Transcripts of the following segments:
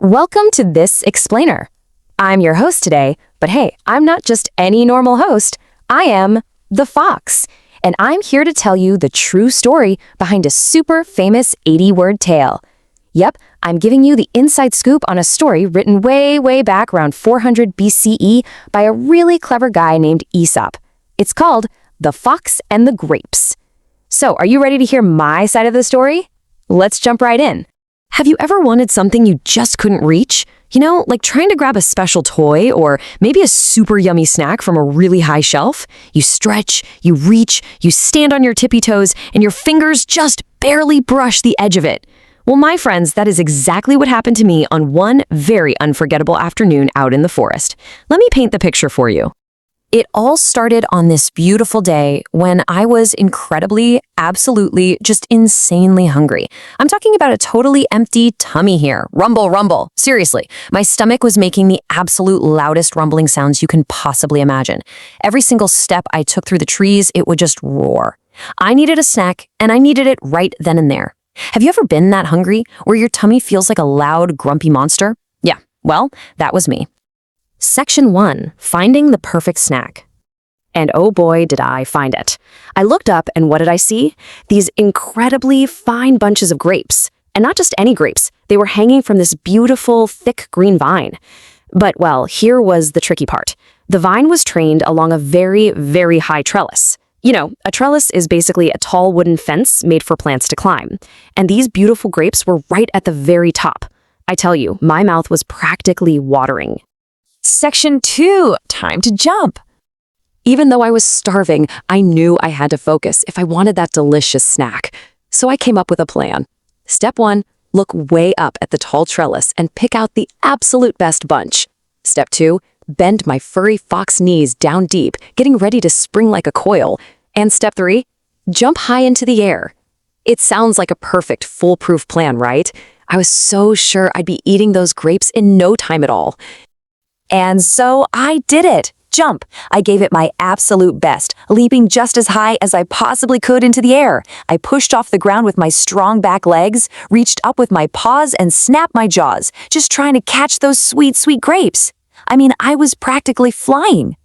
Welcome to This Explainer. I'm your host today, but hey, I'm not just any normal host. I am the Fox, and I'm here to tell you the true story behind a super famous 80-word tale. Yep, I'm giving you the inside scoop on a story written way back around 400 BCE by a really clever guy named Aesop. It's called The Fox and the Grapes. So, are you ready to hear my side of the story? Let's jump right in. Have you ever wanted something you just couldn't reach? You know, like trying to grab a special toy or maybe a super yummy snack from a really high shelf? You stretch, you reach, you stand on your tippy toes, and your fingers just barely brush the edge of it. Well, my friends, that is exactly what happened to me on one very unforgettable afternoon out in the forest. Let me paint the picture for you. It all started on this beautiful day when I was incredibly, absolutely, just insanely hungry. I'm talking about a totally empty tummy here. Rumble, rumble. Seriously, my stomach was making the absolute loudest rumbling sounds you can possibly imagine. Every single step I took through the trees, it would just roar. I needed a snack, and I needed it right then and there. Have you ever been that hungry, where your tummy feels like a loud, grumpy monster? Yeah, well, that was me. Section 1, Finding the Perfect Snack. And oh boy, did I find it. I looked up and what did I see? These incredibly fine bunches of grapes. And not just any grapes. They were hanging from this beautiful, thick green vine. But well, here was the tricky part. The vine was trained along a very high trellis. You know, a trellis is basically a tall wooden fence made for plants to climb. And these beautiful grapes were right at the very top. I tell you, my mouth was practically watering. Section 2, time to jump. Even though I was starving, I knew I had to focus if I wanted that delicious snack. So I came up with a plan. Step 1, look way up at the tall trellis and pick out the absolute best bunch. Step 2, bend my furry fox knees down deep, getting ready to spring like a coil. And step 3, jump high into the air. It sounds like a perfect, foolproof plan, right? I was so sure I'd be eating those grapes in no time at all. And so I did it. Jump. I gave it my absolute best, leaping just as high as I possibly could into the air. I pushed off the ground with my strong back legs, reached up with my paws and snapped my jaws, just trying to catch those sweet grapes. I mean, I was practically flying.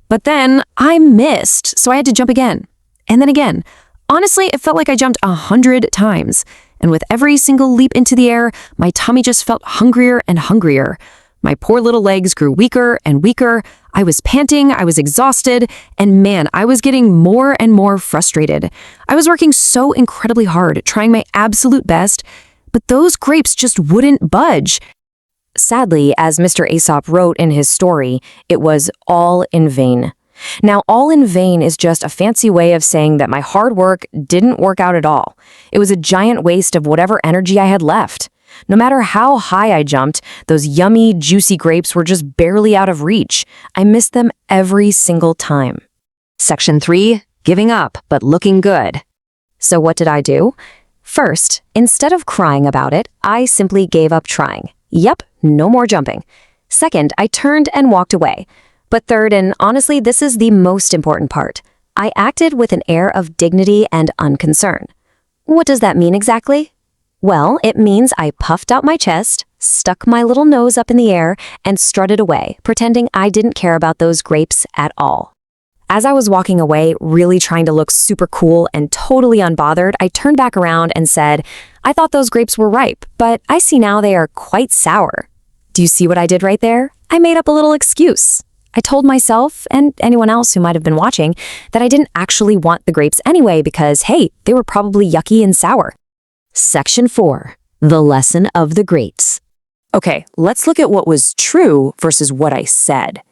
But then I missed, so I had to jump again. And then again. Honestly, it felt like I jumped 100 times. And with every single leap into the air, my tummy just felt hungrier and hungrier. My poor little legs grew weaker and weaker. I was panting, I was exhausted, and man, I was getting more and more frustrated. I was working so incredibly hard, trying my absolute best, but those grapes just wouldn't budge. Sadly, as Mr. Aesop wrote in his story, it was all in vain. Now, all in vain is just a fancy way of saying that my hard work didn't work out at all. It was a giant waste of whatever energy I had left. No matter how high I jumped, those yummy, juicy grapes were just barely out of reach. I missed them every single time. Section 3, Giving up, but looking good. So what did I do? First, instead of crying about it, I simply gave up trying. Yep, no more jumping. Second, I turned and walked away. But third, and honestly, this is the most important part, I acted with an air of dignity and unconcern. What does that mean exactly? Well, it means I puffed out my chest, stuck my little nose up in the air, and strutted away, pretending I didn't care about those grapes at all. As I was walking away, really trying to look super cool and totally unbothered, I turned back around and said, I thought those grapes were ripe, but I see now they are quite sour. Do you see what I did right there? I made up a little excuse. I told myself, and anyone else who might have been watching, that I didn't actually want the grapes anyway because, hey, they were probably yucky and sour. Section 4, The Lesson of the Grapes. Okay, let's look at what was true versus what I said.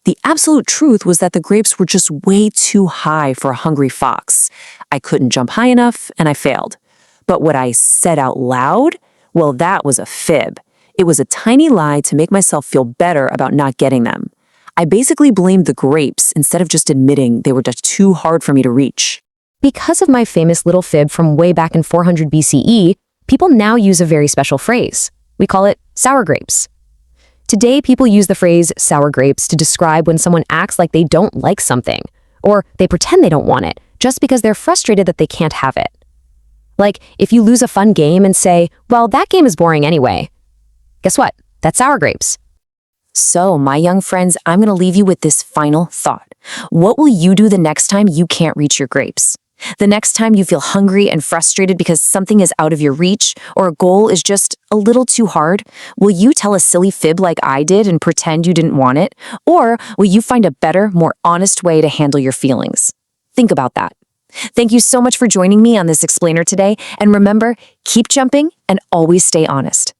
The absolute truth was that the grapes were just way too high for a hungry fox. I couldn't jump high enough, and I failed. But what I said out loud? Well, that was a fib. It was a tiny lie to make myself feel better about not getting them. I basically blamed the grapes instead of just admitting they were just too hard for me to reach. Because of my famous little fib from way back in 400 BCE, people now use a very special phrase. We call it sour grapes. Today, people use the phrase sour grapes to describe when someone acts like they don't like something, or they pretend they don't want it, just because they're frustrated that they can't have it. Like, if you lose a fun game and say, well, that game is boring anyway. Guess what? That's sour grapes. So, my young friends, I'm going to leave you with this final thought. What will you do the next time you can't reach your grapes? The next time you feel hungry and frustrated because something is out of your reach or a goal is just a little too hard, will you tell a silly fib like I did and pretend you didn't want it? Or will you find a better, more honest way to handle your feelings? Think about that. Thank you so much for joining me on this explainer today. And remember, keep jumping and always stay honest.